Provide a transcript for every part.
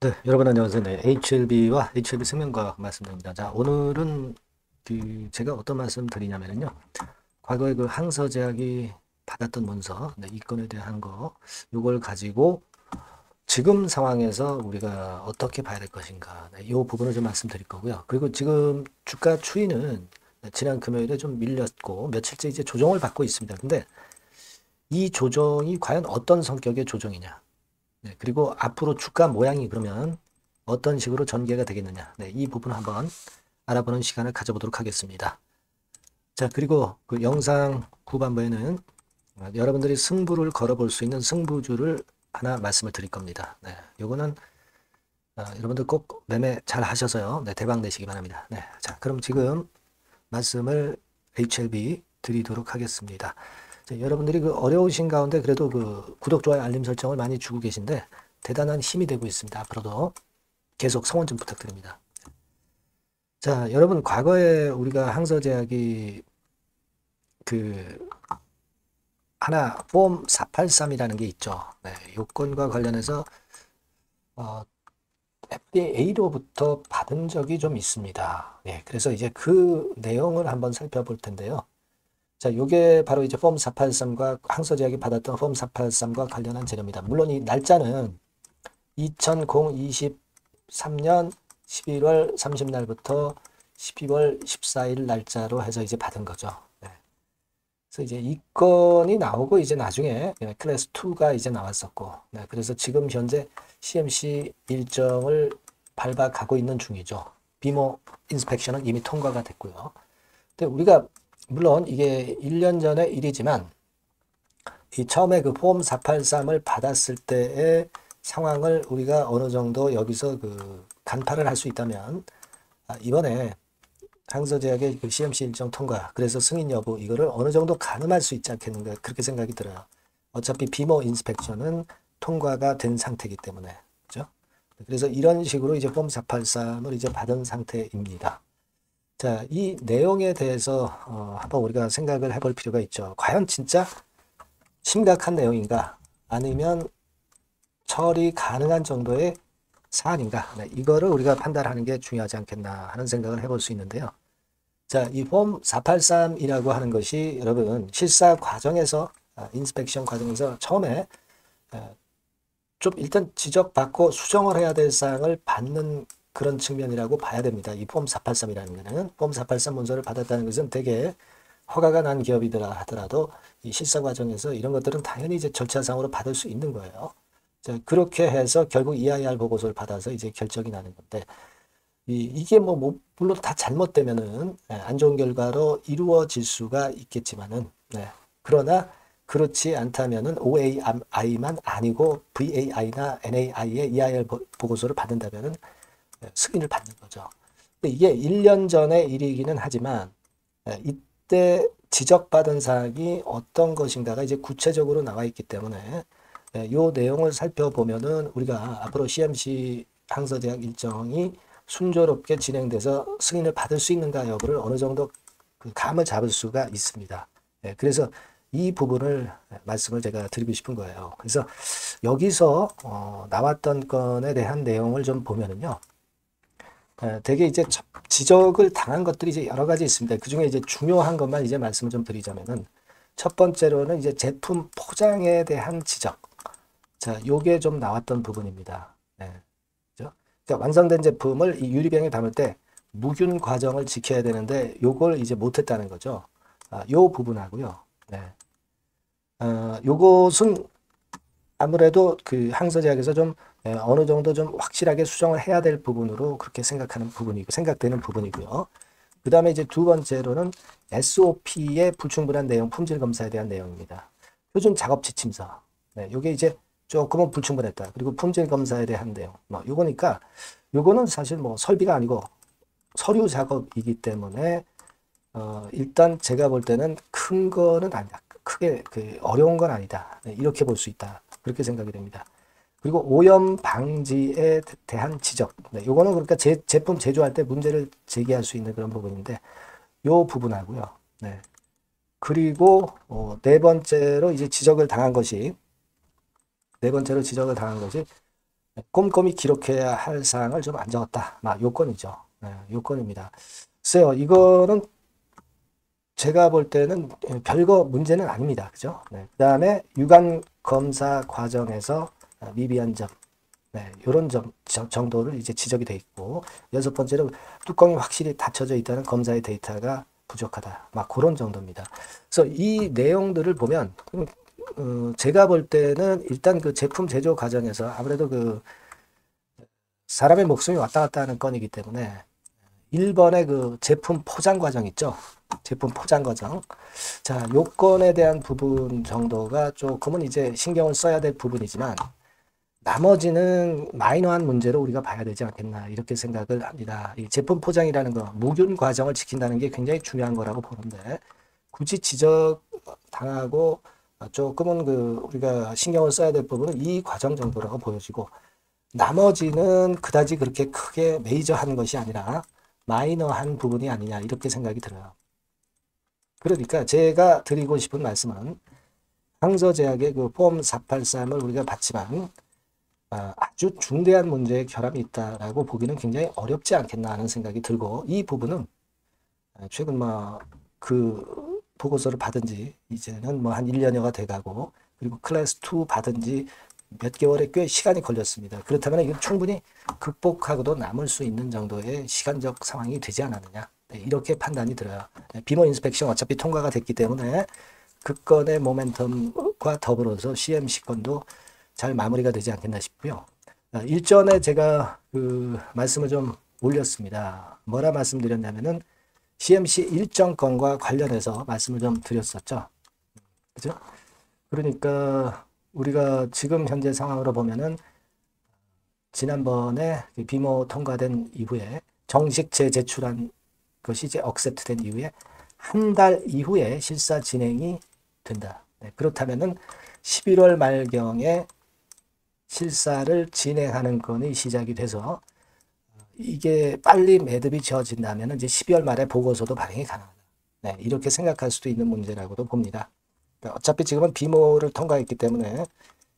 네, 여러분 안녕하세요. 네, HLB와 HLB 생명과학 말씀드립니다. 자, 오늘은 제가 어떤 말씀 드리냐면요. 과거에 그 항서제약이 받았던 문서, 네, 이 건에 대한 거, 요걸 가지고 지금 상황에서 우리가 어떻게 봐야 될 것인가, 네, 이 부분을 좀 말씀드릴 거고요. 그리고 지금 주가 추이는 지난 금요일에 좀 밀렸고 며칠째 이제 조정을 받고 있습니다. 근데 이 조정이 과연 어떤 성격의 조정이냐? 네, 그리고 앞으로 주가 모양이 그러면 어떤 식으로 전개가 되겠느냐. 네, 이 부분 한번 알아보는 시간을 가져보도록 하겠습니다. 자, 그리고 그 영상 후반부에는 여러분들이 승부를 걸어볼 수 있는 승부주를 하나 말씀을 드릴 겁니다. 네, 요거는 여러분들 꼭 매매 잘 하셔서요. 네, 대박 내시기 바랍니다. 네, 자, 그럼 지금 말씀을 HLB 드리도록 하겠습니다. 자, 여러분들이 그 어려우신 가운데 그래도 그 구독, 좋아요, 알림 설정을 많이 주고 계신데 대단한 힘이 되고 있습니다. 앞으로도 계속 성원 좀 부탁드립니다. 자, 여러분 과거에 우리가 항서제약이 그 하나 폼 483이라는 게 있죠. 네, 요건과 관련해서 FDA로부터 받은 적이 좀 있습니다. 예, 그래서 이제 그 내용을 한번 살펴볼 텐데요. 자, 요게 바로 이제 폼 483과 항서제약이 받았던 폼 483과 관련한 재료입니다. 물론 이 날짜는 2023년 11월 30날부터 12월 14일 날짜로 해서 이제 받은 거죠. 네. 그래서 이제 이 건이 나오고 이제 나중에 클래스 2가 이제 나왔었고, 네. 그래서 지금 현재 CMC 일정을 밟아가고 있는 중이죠. 비모 인스펙션은 이미 통과가 됐고요. 근데 우리가 물론 이게 1년 전의 일이지만 이 처음에 그 폼 483을 받았을 때의 상황을 우리가 어느 정도 여기서 그 간파를 할 수 있다면 이번에 항서제약의 그 CMC 일정 통과 그래서 승인 여부 이거를 어느 정도 가늠할 수 있지 않겠는가 그렇게 생각이 들어요. 어차피 비모 인스펙션은 통과가 된 상태이기 때문에 그죠? 그래서 이런 식으로 이제 폼 483을 이제 받은 상태입니다. 자, 이 내용에 대해서 한번 우리가 생각을 해볼 필요가 있죠. 과연 진짜 심각한 내용인가? 아니면 처리 가능한 정도의 사안인가? 네, 이거를 우리가 판단하는 게 중요하지 않겠나 하는 생각을 해볼 수 있는데요. 자, 이 폼 483이라고 하는 것이 여러분 실사 과정에서 인스펙션 과정에서 처음에 좀 일단 지적받고 수정을 해야 될 사항을 받는 그런 측면이라고 봐야 됩니다. 이 폼 483이라는 거는 폼 483 문서를 받았다는 것은 되게 허가가 난 기업이더라 하더라도 이 실사 과정에서 이런 것들은 당연히 이제 절차상으로 받을 수 있는 거예요. 자, 그렇게 해서 결국 EIR 보고서를 받아서 이제 결정이 나는 건데 이게 물론 다 잘못되면은 안 좋은 결과로 이루어질 수가 있겠지만은 그러나 그렇지 않다면은 OAI만 아니고 VAI나 NAI의 EIR 보고서를 받는다면은 승인을 받는 거죠. 근데 이게 1년 전의 일이기는 하지만 이때 지적받은 사항이 어떤 것인가가 이제 구체적으로 나와 있기 때문에 이 내용을 살펴보면은 우리가 앞으로 CMC 항서제약 일정이 순조롭게 진행돼서 승인을 받을 수 있는가 여부를 어느 정도 그 감을 잡을 수가 있습니다. 그래서 이 부분을 말씀을 제가 드리고 싶은 거예요. 그래서 여기서 나왔던 건에 대한 내용을 좀 보면은요. 되게 이제 지적을 당한 것들이 이제 여러 가지 있습니다. 그 중에 이제 중요한 것만 이제 말씀을 좀 드리자면은 첫 번째로는 이제 제품 포장에 대한 지적. 자, 요게 좀 나왔던 부분입니다. 네. 그죠? 그러니까 완성된 제품을 이 유리병에 담을 때 무균 과정을 지켜야 되는데 요걸 이제 못했다는 거죠. 요 부분하고요. 네. 요것은 아무래도 그 항서제약에서 좀 어느 정도 좀 확실하게 수정을 해야 될 부분으로 그렇게 생각하는 부분이고 생각되는 부분이고요. 그 다음에 이제 두 번째로는 SOP의 불충분한 내용, 품질 검사에 대한 내용입니다. 표준 작업 지침서. 네, 요게 이제 조금은 불충분했다. 그리고 품질 검사에 대한 내용. 요거니까 요거는 사실 뭐 설비가 아니고 서류 작업이기 때문에 일단 제가 볼 때는 큰 거는 아니다. 크게 그 어려운 건 아니다. 네, 이렇게 볼 수 있다. 그렇게 생각이 됩니다. 그리고 오염 방지에 대한 지적. 네, 요거는 그러니까 제품 제조할 때 문제를 제기할 수 있는 그런 부분인데 요 부분하고요. 네. 그리고 네 번째로 이제 지적을 당한 것이 꼼꼼히 기록해야 할 사항을 좀 안 적었다. 요건이죠. 요건입니다. 글쎄요, 이거는 제가 볼 때는 별거 문제는 아닙니다. 그죠? 그 다음에 유관 검사 과정에서 미비한 점, 이런 점 정도를 이제 지적이 돼 있고, 여섯 번째로 뚜껑이 확실히 닫혀져 있다는 검사의 데이터가 부족하다. 그런 정도입니다. 그래서 이 내용들을 보면 제가 볼 때는 일단 그 제품 제조 과정에서 아무래도 그 사람의 목숨이 왔다 갔다 하는 건이기 때문에 1번의 그 제품 포장 과정 있죠? 제품 포장 과정. 자, 요건에 대한 부분 정도가 조금은 이제 신경을 써야 될 부분이지만 나머지는 마이너한 문제로 우리가 봐야 되지 않겠나 이렇게 생각을 합니다. 이 제품 포장이라는 거, 무균 과정을 지킨다는 게 굉장히 중요한 거라고 보는데 굳이 지적 당하고 조금은 그 우리가 신경을 써야 될 부분은 이 과정 정도라고 보여지고 나머지는 그다지 그렇게 크게 메이저한 것이 아니라 마이너한 부분이 아니냐 이렇게 생각이 들어요. 그러니까 제가 드리고 싶은 말씀은 항저제약의 그 폼 483을 우리가 봤지만 아주 중대한 문제의 결함이 있다라고 보기는 굉장히 어렵지 않겠나 하는 생각이 들고 이 부분은 최근 그 보고서를 받은 지 이제는 한 1년여가 돼가고 그리고 클래스 2 받은 지 몇 개월에 꽤 시간이 걸렸습니다. 그렇다면 이건 충분히 극복하고도 남을 수 있는 정도의 시간적 상황이 되지 않았느냐. 이렇게 판단이 들어요. 비모 인스펙션 어차피 통과가 됐기 때문에 그 건의 모멘텀과 더불어서 CMC 건도 잘 마무리가 되지 않겠나 싶고요. 일전에 제가 그 말씀을 좀 올렸습니다. 뭐라 말씀드렸냐면은 CMC 일정 건과 관련해서 말씀을 좀 드렸었죠. 그죠? 그러니까 우리가 지금 현재 상황으로 보면은 지난번에 비모 통과된 이후에 정식 재제출한 것이 이제 억셉트 된 이후에 한 달 이후에 실사 진행이 된다. 그렇다면은 11월 말경에 실사를 진행하는 건이 시작이 돼서 이게 빨리 매듭이 지어진다면 이제 12월 말에 보고서도 발행이 가능하다. 이렇게 생각할 수도 있는 문제라고도 봅니다. 그러니까 어차피 지금은 비모를 통과했기 때문에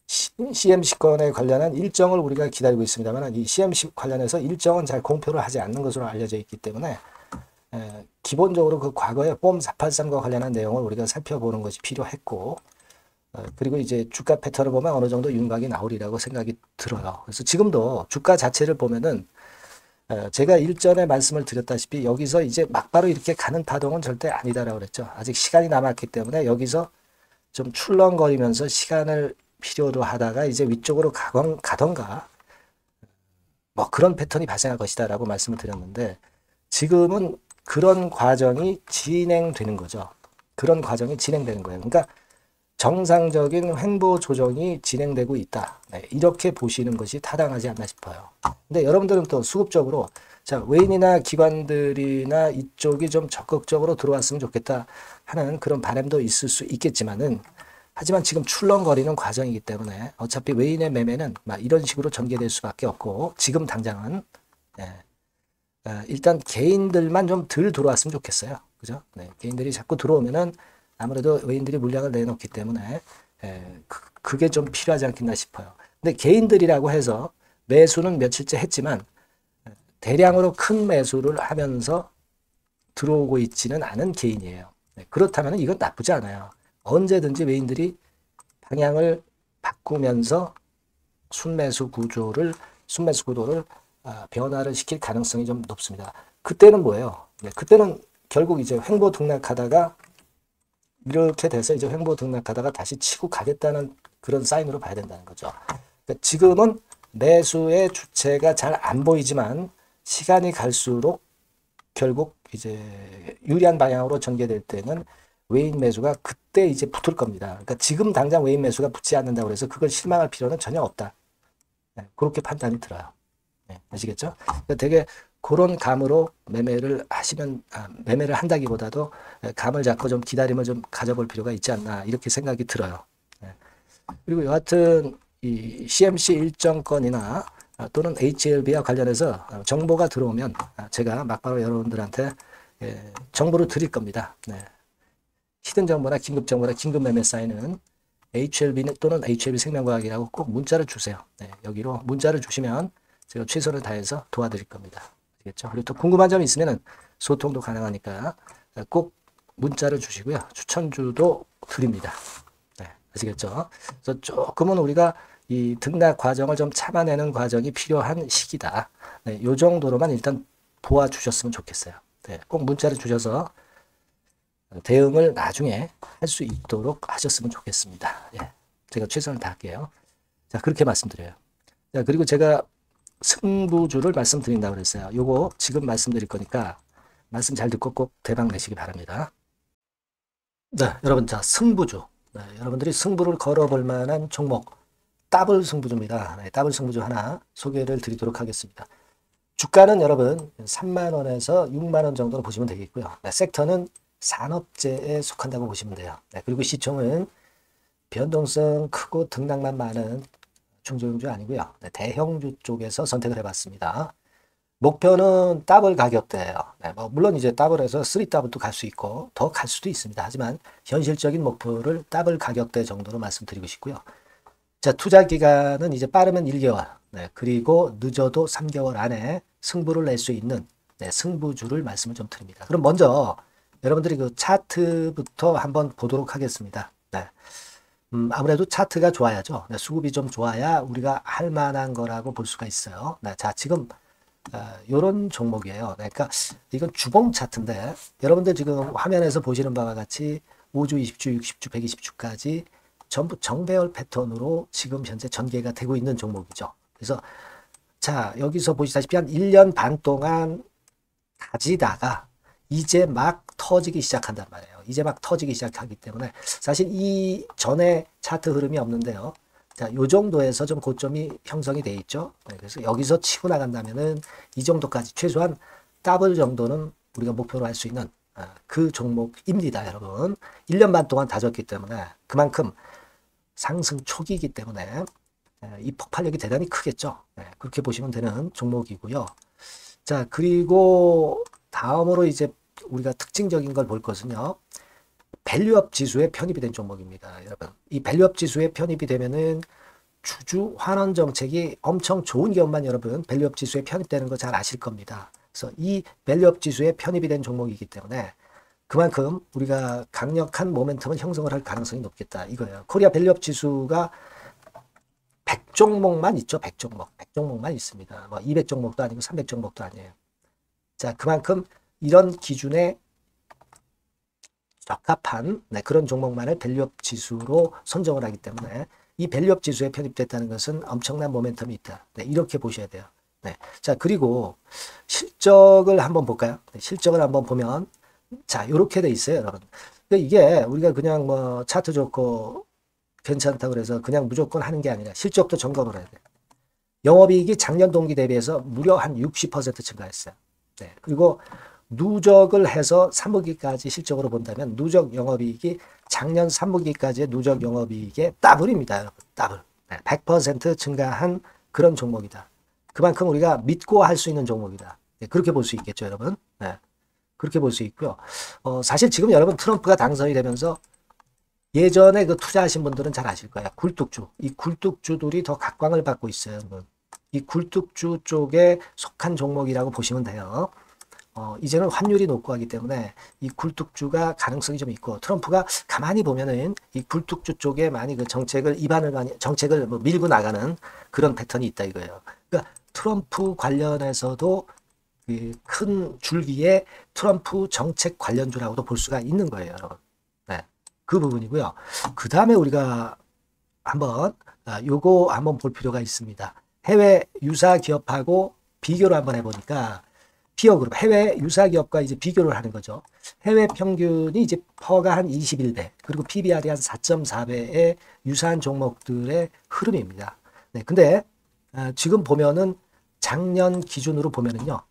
CMC 건에 관련한 일정을 우리가 기다리고 있습니다만 이 CMC 관련해서 일정은 잘 공표를 하지 않는 것으로 알려져 있기 때문에 기본적으로 그 과거의 폼 483과 관련한 내용을 우리가 살펴보는 것이 필요했고 그리고 이제 주가 패턴을 보면 어느 정도 윤곽이 나오리라고 생각이 들어요. 그래서 지금도 주가 자체를 보면은 제가 일전에 말씀을 드렸다시피 여기서 이제 막바로 이렇게 가는 파동은 절대 아니다라고 그랬죠. 아직 시간이 남았기 때문에 여기서 좀 출렁거리면서 시간을 필요로 하다가 이제 위쪽으로 가던가 그런 패턴이 발생할 것이다라고 말씀을 드렸는데 지금은 그런 과정이 진행되는 거죠. 그런 과정이 진행되는 거예요. 그러니까 정상적인 횡보 조정이 진행되고 있다. 이렇게 보시는 것이 타당하지 않나 싶어요. 근데 여러분들은 또 수급적으로 자, 외인이나 기관들이나 이쪽이 좀 적극적으로 들어왔으면 좋겠다 하는 그런 바람도 있을 수 있겠지만은 하지만 지금 출렁거리는 과정이기 때문에 어차피 외인의 매매는 이런 식으로 전개될 수밖에 없고 지금 당장은 일단 개인들만 좀 덜 들어왔으면 좋겠어요. 그죠? 개인들이 자꾸 들어오면은 아무래도 외인들이 물량을 내놓기 때문에 그게 좀 필요하지 않겠나 싶어요. 근데 개인들이라고 해서 매수는 며칠째 했지만 대량으로 큰 매수를 하면서 들어오고 있지는 않은 개인이에요. 그렇다면 이건 나쁘지 않아요. 언제든지 외인들이 방향을 바꾸면서 순매수 구도를 변화를 시킬 가능성이 좀 높습니다. 그때는 뭐예요? 그때는 결국 이제 횡보 등락하다가 이렇게 돼서 이제 횡보 등락하다가 다시 치고 가겠다는 그런 사인으로 봐야 된다는 거죠. 그러니까 지금은 매수의 주체가 잘 안 보이지만 시간이 갈수록 결국 이제 유리한 방향으로 전개될 때는 외인 매수가 그때 이제 붙을 겁니다. 그러니까 지금 당장 외인 매수가 붙지 않는다고 해서 그걸 실망할 필요는 전혀 없다. 그렇게 판단이 들어요. 아시겠죠? 그러니까 되게 그런 감으로 매매를 하시면 매매를 한다기보다도 감을 잡고 좀 기다림을 좀 가져볼 필요가 있지 않나 이렇게 생각이 들어요. 그리고 여하튼 이 CMC 일정 건이나 또는 HLB와 관련해서 정보가 들어오면 제가 막바로 여러분들한테 정보를 드릴 겁니다. 히든 정보나 긴급 정보나 긴급 매매 사인은 HLB는 또는 HLB 생명과학이라고 꼭 문자를 주세요. 네, 여기로 문자를 주시면 제가 최선을 다해서 도와드릴 겁니다. 아시겠죠? 그리고 또 궁금한 점이 있으면 소통도 가능하니까 꼭 문자를 주시고요. 추천주도 드립니다. 네, 아시겠죠? 그래서 조금은 우리가 이 등락 과정을 좀 참아내는 과정이 필요한 시기다. 네, 이 정도로만 일단 도와주셨으면 좋겠어요. 네, 꼭 문자를 주셔서 대응을 나중에 할 수 있도록 하셨으면 좋겠습니다. 예, 제가 최선을 다할게요. 자, 그렇게 말씀드려요. 자, 그리고 제가 승부주를 말씀드린다고 그랬어요. 요거 지금 말씀드릴 거니까 말씀 잘 듣고 꼭 대박 내시기 바랍니다. 네, 여러분, 자, 승부주. 네, 여러분들이 승부를 걸어볼 만한 종목, 더블 승부주입니다. 네, 더블 승부주 하나 소개를 드리도록 하겠습니다. 주가는 여러분 3만원에서 6만원 정도로 보시면 되겠고요. 네, 섹터는 산업재에 속한다고 보시면 돼요. 네, 그리고 시총은 변동성 크고 등락만 많은 중소형주 아니고요. 네, 대형주 쪽에서 선택을 해봤습니다. 목표는 더블 가격대예요. 네, 뭐 물론 이제 더블에서 3더블도 갈 수 있고 더 갈 수도 있습니다. 하지만 현실적인 목표를 더블 가격대 정도로 말씀드리고 싶고요. 자, 투자 기간은 이제 빠르면 1개월, 네, 그리고 늦어도 3개월 안에 승부를 낼 수 있는 네, 승부주를 말씀을 좀 드립니다. 그럼 먼저 여러분들이 그 차트부터 한번 보도록 하겠습니다. 네. 아무래도 차트가 좋아야죠. 네, 수급이 좀 좋아야 우리가 할 만한 거라고 볼 수가 있어요. 네, 자, 지금 요런 종목이에요. 네, 그러니까 이건 주봉 차트인데 여러분들 지금 화면에서 보시는 바와 같이 5주, 20주, 60주, 120주까지 전부 정배열 패턴으로 지금 현재 전개가 되고 있는 종목이죠. 그래서 자, 여기서 보시다시피 한 1년 반 동안 다지다가 이제 막 터지기 시작한단 말이에요. 이제 막 터지기 시작하기 때문에 사실 이 전에 차트 흐름이 없는데요. 자, 요 정도에서 좀 고점이 형성이 돼 있죠. 네, 그래서 여기서 치고 나간다면은 이 정도까지 최소한 더블 정도는 우리가 목표로 할 수 있는 그 종목입니다, 여러분. 1년 반 동안 다졌기 때문에 그만큼 상승 초기이기 때문에 이 폭발력이 대단히 크겠죠. 네, 그렇게 보시면 되는 종목이고요. 자, 그리고 다음으로 이제 우리가 특징적인 걸 볼 것은요. 밸류업 지수에 편입이 된 종목입니다. 여러분, 이 밸류업 지수에 편입이 되면은 주주 환원 정책이 엄청 좋은 경우만 여러분 밸류업 지수에 편입되는 거 잘 아실 겁니다. 그래서 이 밸류업 지수에 편입이 된 종목이기 때문에 그만큼 우리가 강력한 모멘텀을 형성을 할 가능성이 높겠다 이거예요. 코리아 밸류업 지수가 100종목만 있죠. 100종목. 100종목만 있습니다. 뭐 200종목도 아니고 300종목도 아니에요. 자, 그만큼 이런 기준에 적합한 그런 종목만을 밸류업 지수로 선정을 하기 때문에 이 밸류업 지수에 편입됐다는 것은 엄청난 모멘텀이 있다. 네, 이렇게 보셔야 돼요. 네. 자, 그리고 실적을 한번 볼까요? 네, 실적을 한번 보면 자, 이렇게 돼 있어요, 여러분. 그러니까 이게 우리가 그냥 뭐 차트 좋고 괜찮다고 그래서 그냥 무조건 하는 게 아니라 실적도 점검을 해야 돼요. 영업이익이 작년 동기 대비해서 무려 한 60% 증가했어요. 네. 그리고 누적을 해서 3분기까지 실적으로 본다면 누적 영업이익이 작년 3분기까지의 누적 영업이익의 더블입니다, 여러분. 더블. 네. 100% 증가한 그런 종목이다. 그만큼 우리가 믿고 할 수 있는 종목이다. 네. 그렇게 볼 수 있겠죠, 여러분. 네. 그렇게 볼 수 있고요. 사실 지금 여러분 트럼프가 당선이 되면서 예전에 그 투자하신 분들은 잘 아실 거예요. 굴뚝주. 이 굴뚝주들이 더 각광을 받고 있어요, 여러분. 이 굴뚝주 쪽에 속한 종목이라고 보시면 돼요. 이제는 환율이 높고 하기 때문에 이 굴뚝주가 가능성이 좀 있고 트럼프가 가만히 보면은 이 굴뚝주 쪽에 많이 그 정책을 뭐 밀고 나가는 그런 패턴이 있다 이거예요. 그러니까 트럼프 관련해서도 그 큰 줄기에 트럼프 정책 관련주라고도 볼 수가 있는 거예요, 여러분. 네, 그 부분이고요. 그 다음에 우리가 한번 요거 한번 볼 필요가 있습니다. 해외 유사 기업하고 비교를 한번 해보니까 피어그룹 해외 유사 기업과 이제 비교를 하는 거죠. 해외 평균이 이제 퍼가 한 21배 그리고 PBR이 한 4.4배의 유사한 종목들의 흐름입니다. 네, 근데 지금 보면은 작년 기준으로 보면은요.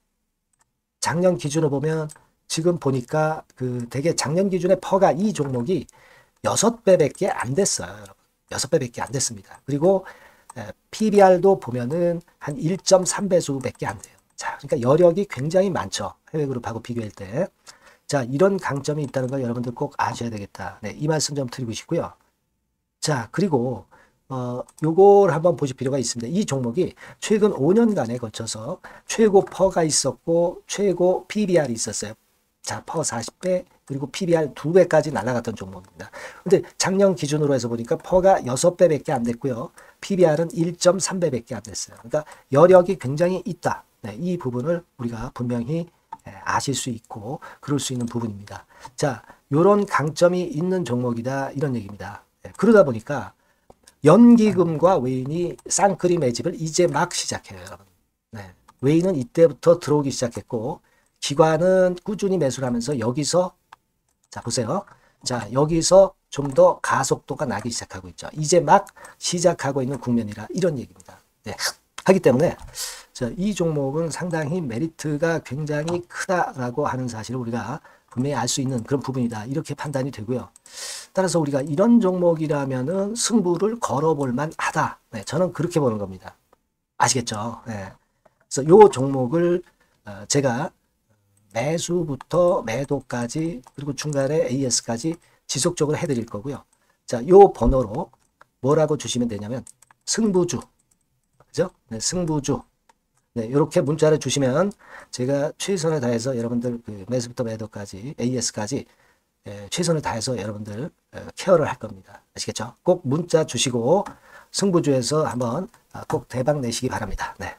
작년 기준으로 보면 지금 보니까 그 되게 작년 기준의 퍼가 이 종목이 6배밖에 안 됐어요. 여러분. 6배밖에 안 됐습니다. 그리고 PBR도 보면은 한 1.3배수밖에 안 돼요. 자, 그러니까 여력이 굉장히 많죠. 해외그룹하고 비교할 때. 자, 이런 강점이 있다는 걸 여러분들 꼭 아셔야 되겠다. 네, 이 말씀 좀 드리고 싶고요. 자, 그리고 요걸 한번 보실 필요가 있습니다. 이 종목이 최근 5년간에 거쳐서 최고 퍼가 있었고 최고 PBR이 있었어요. 자, 퍼 40배 그리고 PBR 2배까지 날아갔던 종목입니다. 근데 작년 기준으로 해서 보니까 퍼가 6배밖에 안 됐고요. PBR은 1.3배밖에 안 됐어요. 그러니까 여력이 굉장히 있다. 네, 이 부분을 우리가 분명히 아실 수 있고 그럴 수 있는 부분입니다. 자, 요런 강점이 있는 종목이다 이런 얘기입니다. 네, 그러다 보니까 연기금과 외인이 쌍끌이 매집을 이제 막 시작해요, 여러분. 네, 외인은 이때부터 들어오기 시작했고 기관은 꾸준히 매수를 하면서 여기서 자 보세요. 자 여기서 좀 더 가속도가 나기 시작하고 있죠. 이제 막 시작하고 있는 국면이라 이런 얘기입니다. 네, 하기 때문에 자, 이 종목은 상당히 메리트가 굉장히 크다라고 하는 사실을 우리가 분명히 알 수 있는 그런 부분이다. 이렇게 판단이 되고요. 따라서 우리가 이런 종목이라면은 승부를 걸어볼 만하다. 네, 저는 그렇게 보는 겁니다. 아시겠죠? 네. 그래서 이 종목을 제가 매수부터 매도까지 그리고 중간에 AS까지 지속적으로 해드릴 거고요. 자, 요 번호로 뭐라고 주시면 되냐면 승부주, 그죠? 네, 승부주. 네, 이렇게 문자를 주시면 제가 최선을 다해서 여러분들 그 매수부터 매도까지 AS까지 최선을 다해서 여러분들 케어를 할 겁니다. 아시겠죠? 꼭 문자 주시고 승부주에서 한번 꼭 대박 내시기 바랍니다. 네.